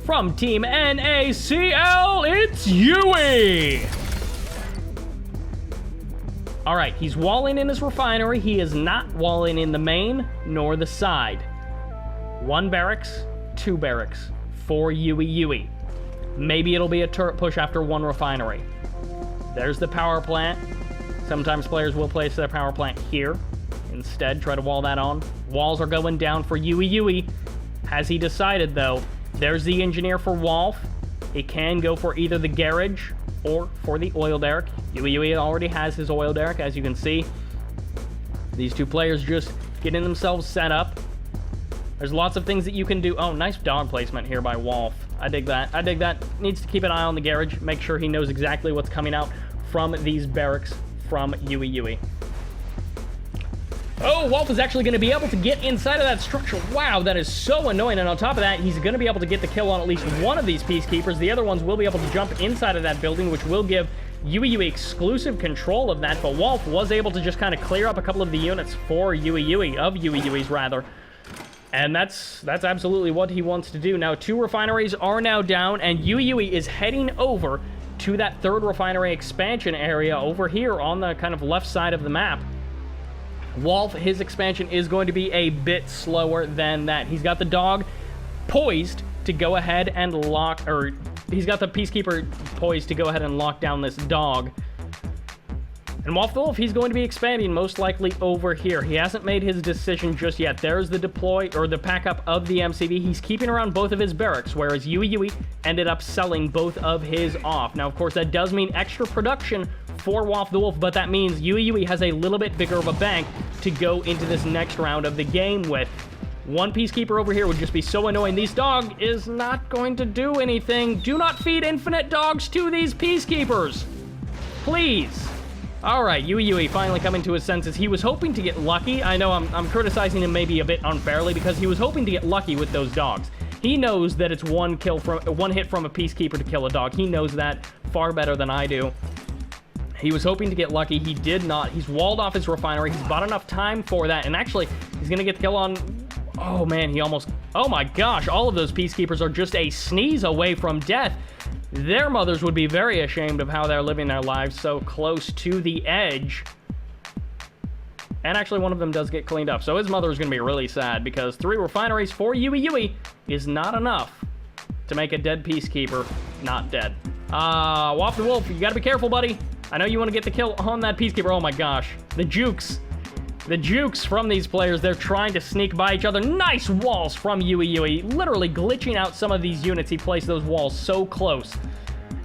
from Team NACL, it's Yui! All right, he's walling in his refinery. He is not walling in the main nor the side. 1 barracks, 2 barracks for YuiYui. Maybe it'll be a turret push after 1 refinery. There's the power plant. Sometimes players will place their power plant here. Instead, try to wall that on. Walls are going down for YuiYui. Has he decided, though? There's the engineer for Wolf. He can go for either the garage or for the oil derrick. YuiYui already has his oil derrick, as you can see. These two players just getting themselves set up. There's lots of things that you can do. Oh, nice dog placement here by Wolf. I dig that. I dig that. Needs to keep an eye on the garage. Make sure he knows exactly what's coming out from these barracks from YuiYui. Oh, Wolf is actually going to be able to get inside of that structure. Wow, that is so annoying. And on top of that, he's going to be able to get the kill on at least one of these Peacekeepers. The other ones will be able to jump inside of that building, which will give YuiYui exclusive control of that. But Wolf was able to just kind of clear up a couple of the units for YuiYui, of YuiYui's rather. And that's absolutely what he wants to do. Now, 2 refineries are now down, and YuiYui is heading over to that 3rd refinery expansion area over here on the kind of left side of the map. Wolf, his expansion is going to be a bit slower than that. He's got the dog poised to go ahead and lock, or he's got the Peacekeeper poised to go ahead and lock down this dog. And WalftheWolf, he's going to be expanding most likely over here. He hasn't made his decision just yet. There's the deploy, or the pack up of the MCV. He's keeping around both of his barracks, whereas YuiYui ended up selling both of his off. Now, of course, that does mean extra production for WalftheWolf, but that means YuiYui has a little bit bigger of a bank to go into this next round of the game with. One Peacekeeper over here would just be so annoying. This dog is not going to do anything. Do not feed infinite dogs to these Peacekeepers. Please. All right, YuiYui finally coming to his senses. He was hoping to get lucky. I know I'm criticizing him maybe a bit unfairly because he was hoping to get lucky with those dogs. He knows that it's one hit from a Peacekeeper to kill a dog. He knows that far better than I do. He was hoping to get lucky. He did not. He's walled off his refinery. He's bought enough time for that. And actually, he's going to get the kill on... Oh, man, he almost... Oh, my gosh. All of those Peacekeepers are just a sneeze away from death. Their mothers would be very ashamed of how they're living their lives so close to the edge. And actually, one of them does get cleaned up. So his mother is going to be really sad because 3 refineries for YuiYui is not enough to make a dead Peacekeeper not dead. WalftheWolf, you got to be careful, buddy. I know you want to get the kill on that Peacekeeper. Oh, my gosh. The jukes. The jukes from these players, they're trying to sneak by each other. Nice walls from YuiYui, literally glitching out some of these units. He placed those walls so close.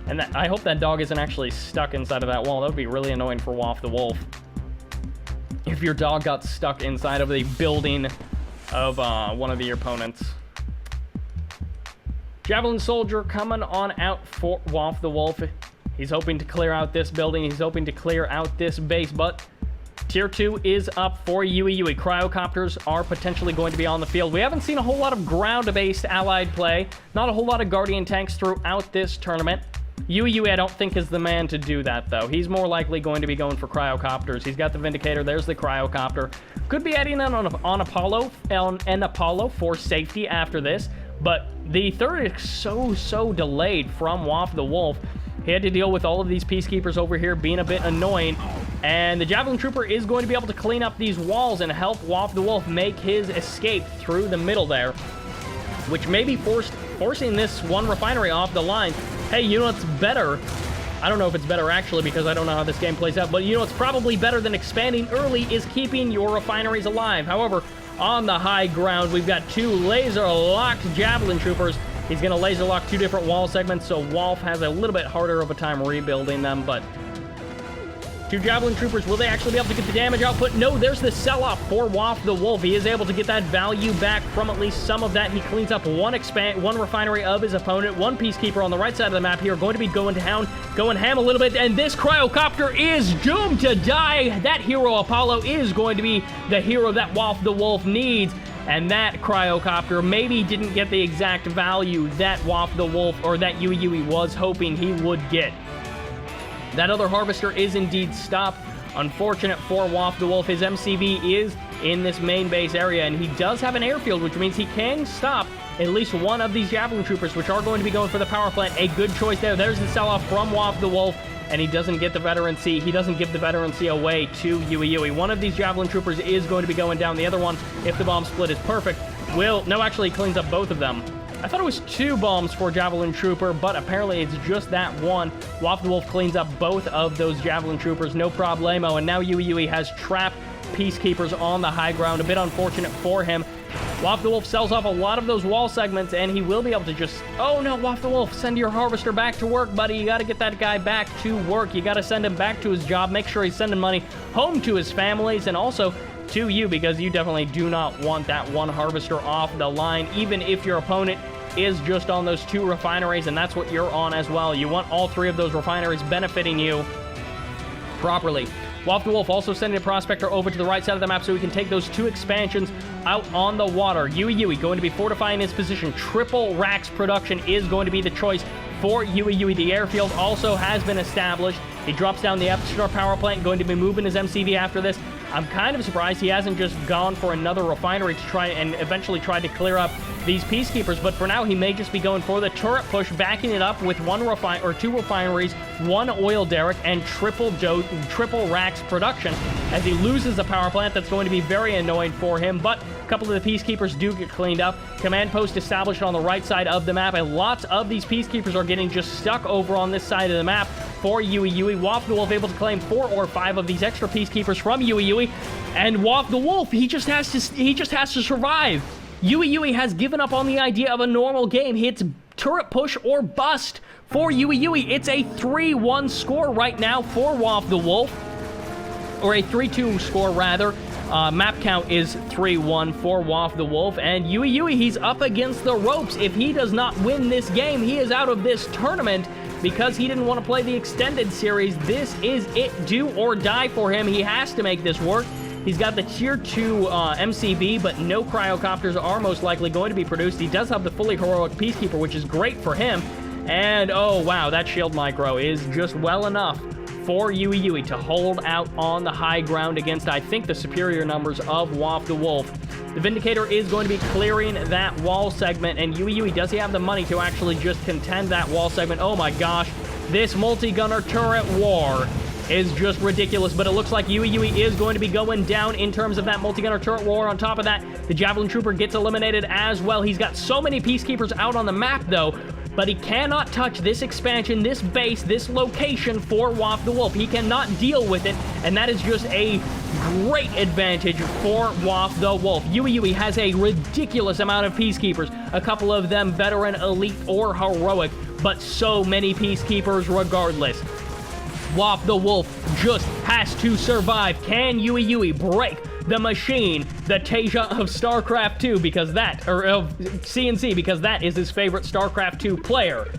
And I hope that dog isn't actually stuck inside of that wall. That would be really annoying for WalftheWolf. If your dog got stuck inside of the building of one of the opponents. Javelin Soldier coming on out for WalftheWolf. He's hoping to clear out this building. He's hoping to clear out this base, but... Tier 2 is up for YuiYui. Cryocopters are potentially going to be on the field. We haven't seen a whole lot of ground-based allied play. Not a whole lot of Guardian tanks throughout this tournament. YuiYui, I don't think, is the man to do that, though. He's more likely going to be going for Cryocopters. He's got the Vindicator. There's the Cryocopter. Could be adding on an Apollo for safety after this. But the third is so delayed from WalftheWolf. He had to deal with all of these Peacekeepers over here being a bit annoying. And the Javelin Trooper is going to be able to clean up these walls and help WalftheWolf make his escape through the middle there. Which may be forcing this one refinery off the line. Hey, you know what's better? I don't know if it's better actually because I don't know how this game plays out. But you know what's probably better than expanding early is keeping your refineries alive. However, on the high ground, we've got 2 laser-locked Javelin Troopers. He's going to laser lock 2 different wall segments, so Wolf has a little bit harder of a time rebuilding them, but 2 Javelin Troopers, will they actually be able to get the damage output? No, there's the sell-off for WalftheWolf. He is able to get that value back from at least some of that. He cleans up one refinery of his opponent. 1 Peacekeeper on the right side of the map here, going to be going ham a little bit, and this Cryocopter is doomed to die. That hero Apollo is going to be the hero that WalftheWolf needs. And that Cryocopter maybe didn't get the exact value that WalftheWolf or that YuiYui was hoping he would get. That other Harvester is indeed stopped. Unfortunate for WalftheWolf, his MCV is in this main base area, and he does have an airfield, which means he can stop at least one of these Javelin Troopers, which are going to be going for the power plant. A good choice there. There's the sell-off from WalftheWolf. And he doesn't get the veterancy. He doesn't give the veterancy away to YuiYui. One of these Javelin Troopers is going to be going down. The other one, if the bomb split is perfect, no, actually he cleans up both of them. I thought it was 2 bombs for Javelin Trooper, but apparently it's just that one. WalftheWolf cleans up both of those Javelin Troopers, no problemo. And now YuiYui has trapped Peacekeepers on the high ground. A bit unfortunate for him. WalftheWolf sells off a lot of those wall segments, and he will be able to just... Oh, no, WalftheWolf, send your Harvester back to work, buddy. You got to get that guy back to work. You got to send him back to his job. Make sure he's sending money home to his families and also to you, because you definitely do not want that one Harvester off the line, even if your opponent is just on those 2 refineries, and that's what you're on as well. You want all 3 of those refineries benefiting you properly. WalftheWolf also sending a Prospector over to the right side of the map so we can take those 2 expansions out on the water. YuiYui going to be fortifying his position. Triple Rax production is going to be the choice for YuiYui. The airfield also has been established. He drops down the Epicenter power plant, going to be moving his MCV after this. I'm kind of surprised he hasn't just gone for another refinery to try and eventually try to clear up these Peacekeepers, but for now, he may just be going for the turret push, backing it up with two refineries, one oil derrick, and triple racks production. As he loses a power plant, that's going to be very annoying for him, but a couple of the Peacekeepers do get cleaned up. Command post established on the right side of the map, and lots of these Peacekeepers are getting just stuck over on this side of the map for YuiYui. WalftheWolf able to claim 4 or 5 of these extra Peacekeepers from YuiYui, and WalftheWolf, he just has to survive. YuiYui has given up on the idea of a normal game. It's turret push or bust for YuiYui. It's a 3-1 score right now for WalftheWolf, or a 3-2 score rather. Map count is 3-1 for WalftheWolf, and YuiYui, he's up against the ropes. If he does not win this game, he is out of this tournament because he didn't want to play the extended series. This is it, do or die for him. He has to make this work. He's got the Tier 2 MCB, but no cryocopters are most likely going to be produced. He does have the fully heroic Peacekeeper, which is great for him. And, oh, wow, that shield micro is just well enough for YuiYui to hold out on the high ground against, I think, the superior numbers of WalftheWolf. The Vindicator is going to be clearing that wall segment, and YuiYui, does he have the money to actually just contend that wall segment? Oh my gosh, this multi-gunner turret war is just ridiculous, but it looks like YuiYui is going to be going down in terms of that multi-gunner turret war. On top of that, the Javelin Trooper gets eliminated as well. He's got so many Peacekeepers out on the map, though, but he cannot touch this expansion, this base, this location for WalftheWolf. He cannot deal with it, and that is just a great advantage for WalftheWolf. YuiYui has a ridiculous amount of Peacekeepers, a couple of them veteran, elite, or heroic, but so many Peacekeepers regardless. WalftheWolf just has to survive. Can YuiYui break the machine, the Tasia of StarCraft 2, because that, or of CNC, because that is his favorite StarCraft 2 player?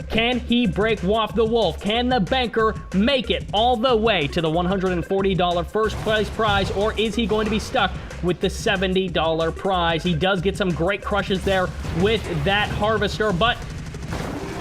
Can he break WalftheWolf? Can the banker make it all the way to the $140 first place prize, or is he going to be stuck with the $70 prize? He does get some great crushes there with that harvester, but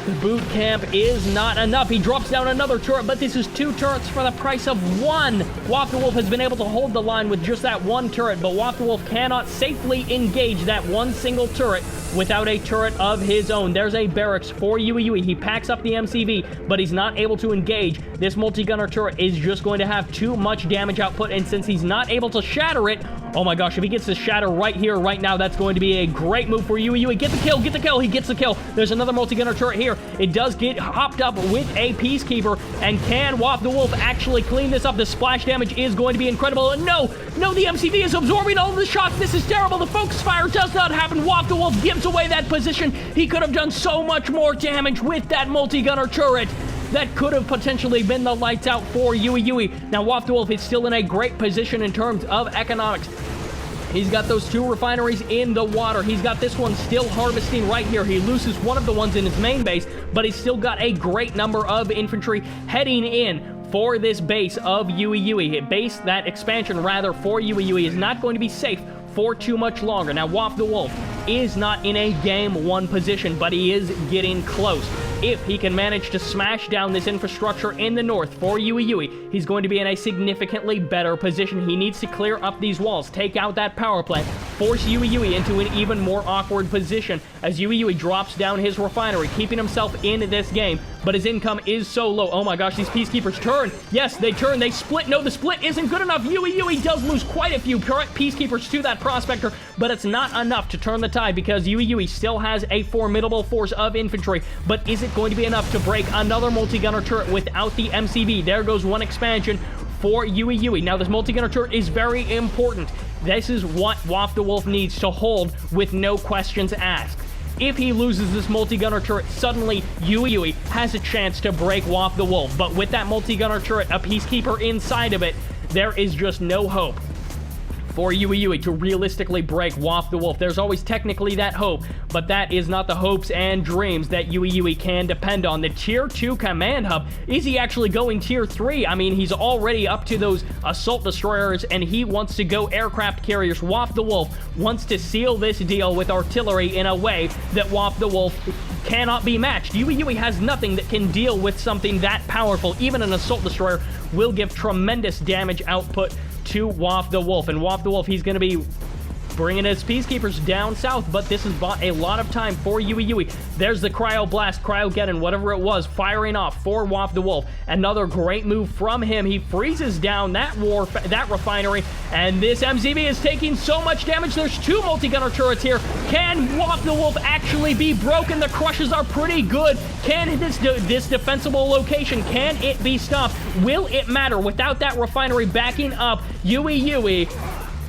the boot camp is not enough. He drops down another turret, but this is 2 turrets for the price of 1. WalftheWolf has been able to hold the line with just that 1 turret, but WalftheWolf cannot safely engage that 1 single turret without a turret of his own. There's a barracks for YuiYui. He packs up the MCV, but he's not able to engage. This multi-gunner turret is just going to have too much damage output, and since he's not able to shatter it, oh my gosh, if he gets to shatter right here, right now, that's going to be a great move for YuiYui. Get the kill, get the kill. He gets the kill. There's another multi-gunner turret here. It does get hopped up with a Peacekeeper, and can WalftheWolf actually clean this up? The splash damage is going to be incredible. And no, the MCV is absorbing all of the shots. This is terrible. The focus fire does not happen. WalftheWolf gives away that position. He could have done so much more damage with that multi-gunner turret. That could have potentially been the lights out for YuiYui. Now, WalftheWolf is still in a great position in terms of economics. He's got those 2 refineries in the water. He's got this one still harvesting right here. He loses one of the ones in his main base, but he's still got a great number of infantry heading in for this base of YuiYui. That expansion rather for YuiYui is not going to be safe for too much longer. Now, WalftheWolf is not in a game 1 position, but he is getting close. If he can manage to smash down this infrastructure in the north for YuiYui, he's going to be in a significantly better position. He needs to clear up these walls, take out that power plant, force YuiYui into an even more awkward position as YuiYui drops down his refinery, keeping himself in this game, but his income is so low. Oh my gosh, these Peacekeepers turn. Yes, they turn, they split. No, the split isn't good enough. YuiYui does lose quite a few Peacekeepers to that Prospector, but it's not enough to turn the tide because YuiYui still has a formidable force of infantry, but is it going to be enough to break another multi-gunner turret without the MCV? There goes one expansion for YuiYui. Now, this multi-gunner turret is very important. This is what WalftheWolf needs to hold with no questions asked. If he loses this multi-gunner turret, suddenly YuiYui has a chance to break WalftheWolf. But with that multi-gunner turret, a Peacekeeper inside of it, there is just no hope for YuiYui to realistically break WalftheWolf. There's always technically that hope, but that is not the hopes and dreams that YuiYui can depend on. The Tier 2 command hub, is he actually going Tier 3? I mean, he's already up to those assault destroyers, and he wants to go aircraft carriers. WalftheWolf wants to seal this deal with artillery in a way that WalftheWolf cannot be matched. YuiYui has nothing that can deal with something that powerful. Even an assault destroyer will give tremendous damage output to WalftheWolf. And WalftheWolf, he's going to be bringing his Peacekeepers down south, but this has bought a lot of time for YuiYui. There's the Cryo Blast, Cryogeddon, whatever it was, firing off for WalftheWolf. Another great move from him. He freezes down that refinery, and this MCV is taking so much damage. There's 2 multi-gunner turrets here. Can WalftheWolf actually be broken? The crushes are pretty good. Can this defensible location, can it be stopped? Will it matter? Without that refinery backing up YuiYui,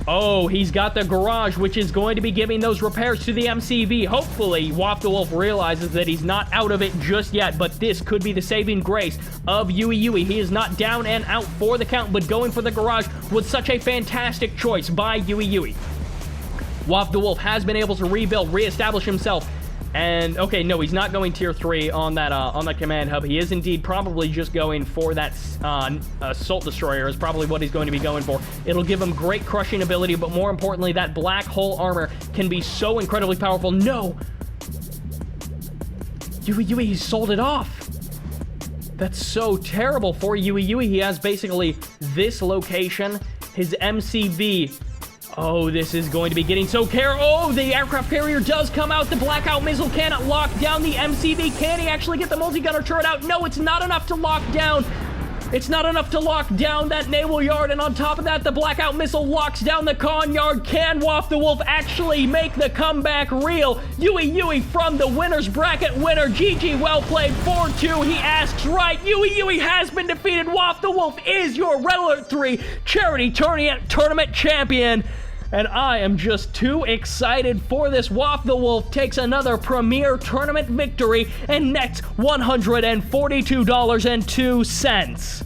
oh, he's got the garage, which is going to be giving those repairs to the MCV. Hopefully, WalftheWolf realizes that he's not out of it just yet, but this could be the saving grace of YuiYui. He is not down and out for the count, but going for the garage was such a fantastic choice by YuiYui. WalftheWolf has been able to rebuild, reestablish himself. And, okay, no, he's not going tier 3 on that command hub. He is indeed probably just going for that assault destroyer is probably what he's going to be going for. It'll give him great crushing ability, but more importantly, that black hole armor can be so incredibly powerful. No! YuiYui, he sold it off. That's so terrible for YuiYui. He has basically this location, his MCV. Oh, this is going to be getting so Oh, the aircraft carrier does come out. The blackout missile cannot lock down the MCV. Can he actually get the multi-gunner turret out? No, it's not enough to lock down. It's not enough to lock down that naval yard, and on top of that, the blackout missile locks down the con yard. Can WalftheWolf actually make the comeback real? YuiYui from the winner's bracket winner. GG, well played, 4-2. He asks right. YuiYui has been defeated. WalftheWolf is your Red 3 Charity Tournament champion. And I am just too excited for this. WalftheWolf takes another premier tournament victory and nets $142.02.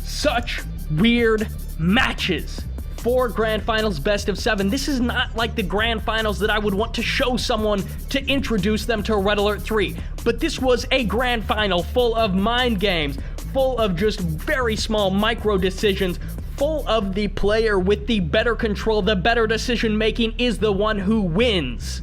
Such weird matches. 4 grand finals, best of 7. This is not like the grand finals that I would want to show someone to introduce them to Red Alert 3. But this was a grand final full of mind games, full of just very small micro decisions, full of the player with the better control, the better decision making is the one who wins.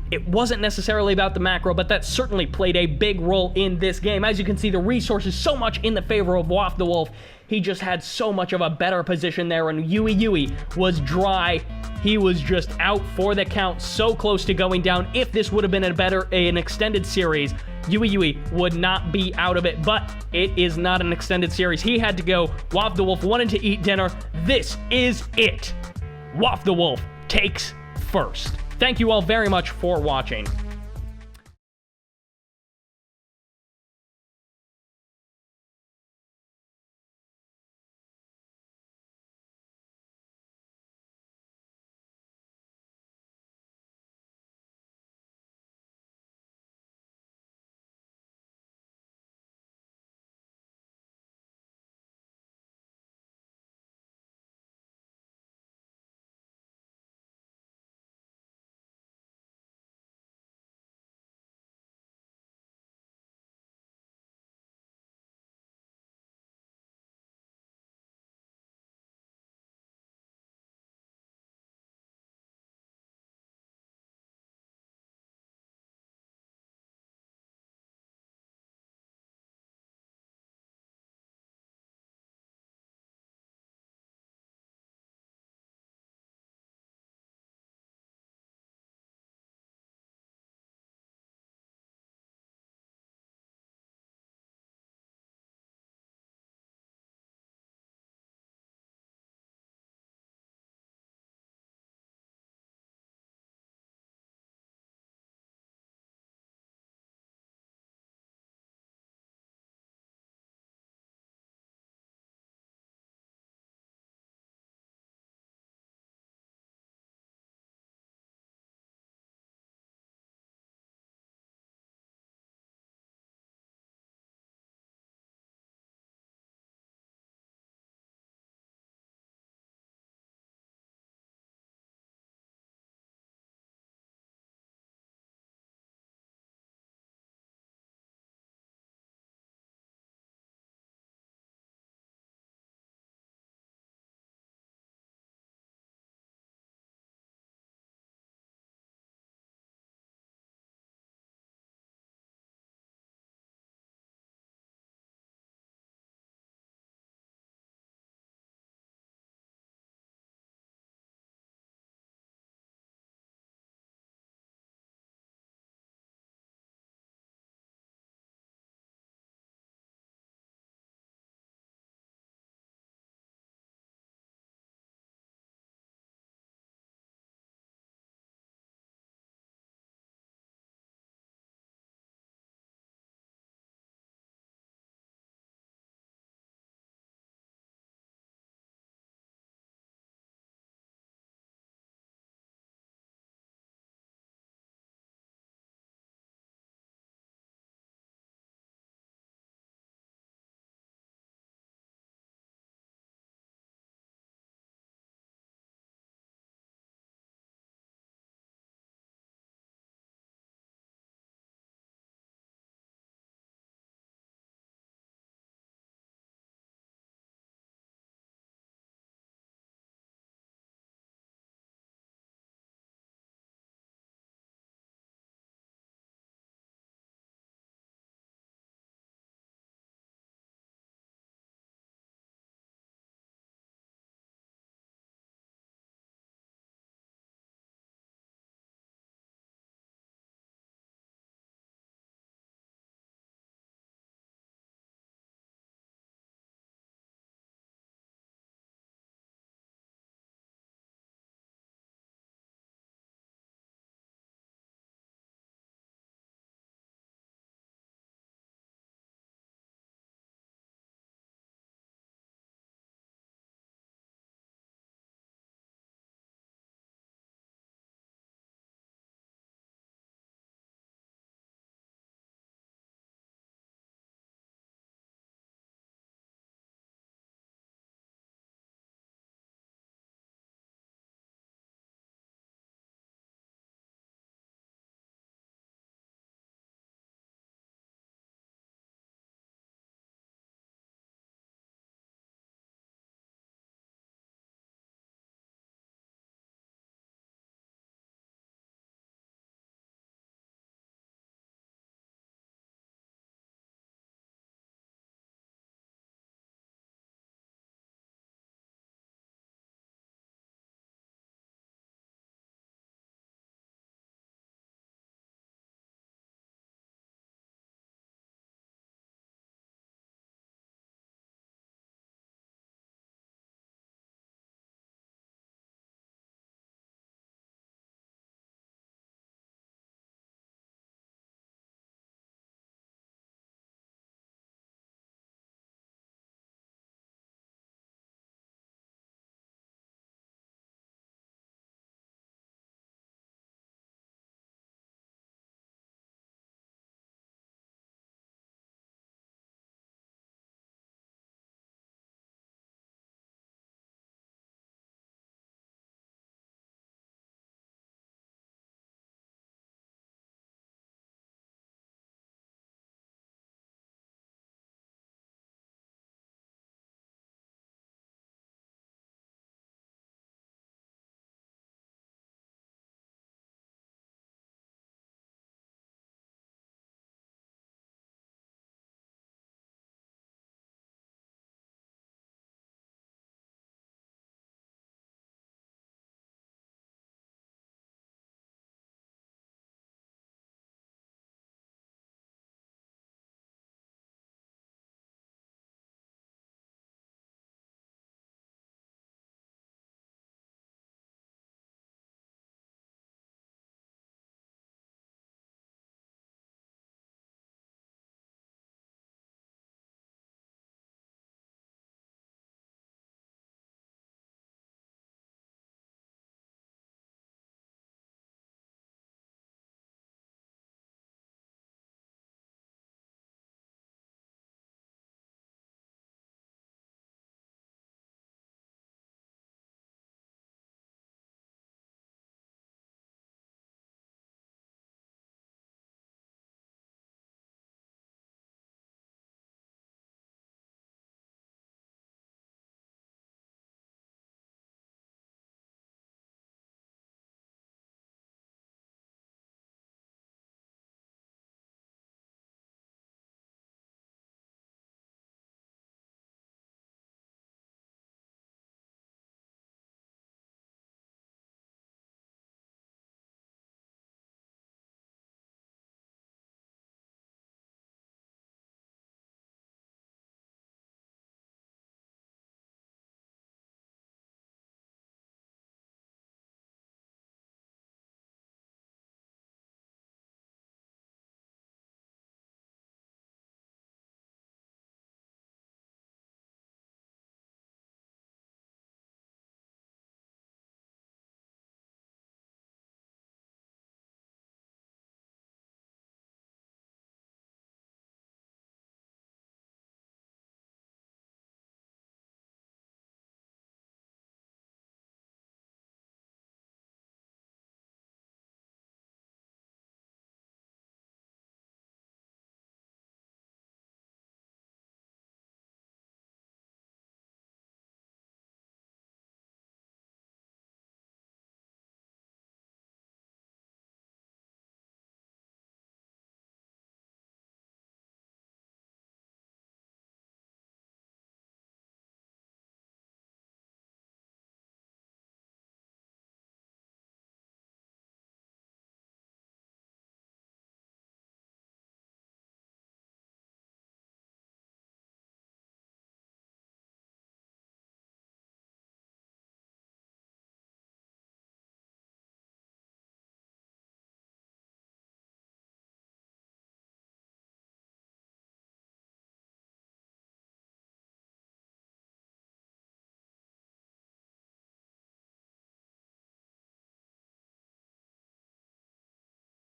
It wasn't necessarily about the macro, but that certainly played a big role in this game. As you can see, the resources so much in the favor of WalftheWolf. He just had so much of a better position there, and YuiYui was dry. He was just out for the count, so close to going down. If this would have been an extended series, YuiYui would not be out of it, but it is not an extended series. He had to go. WalftheWolf wanted to eat dinner. This is it. WalftheWolf takes first. Thank you all very much for watching.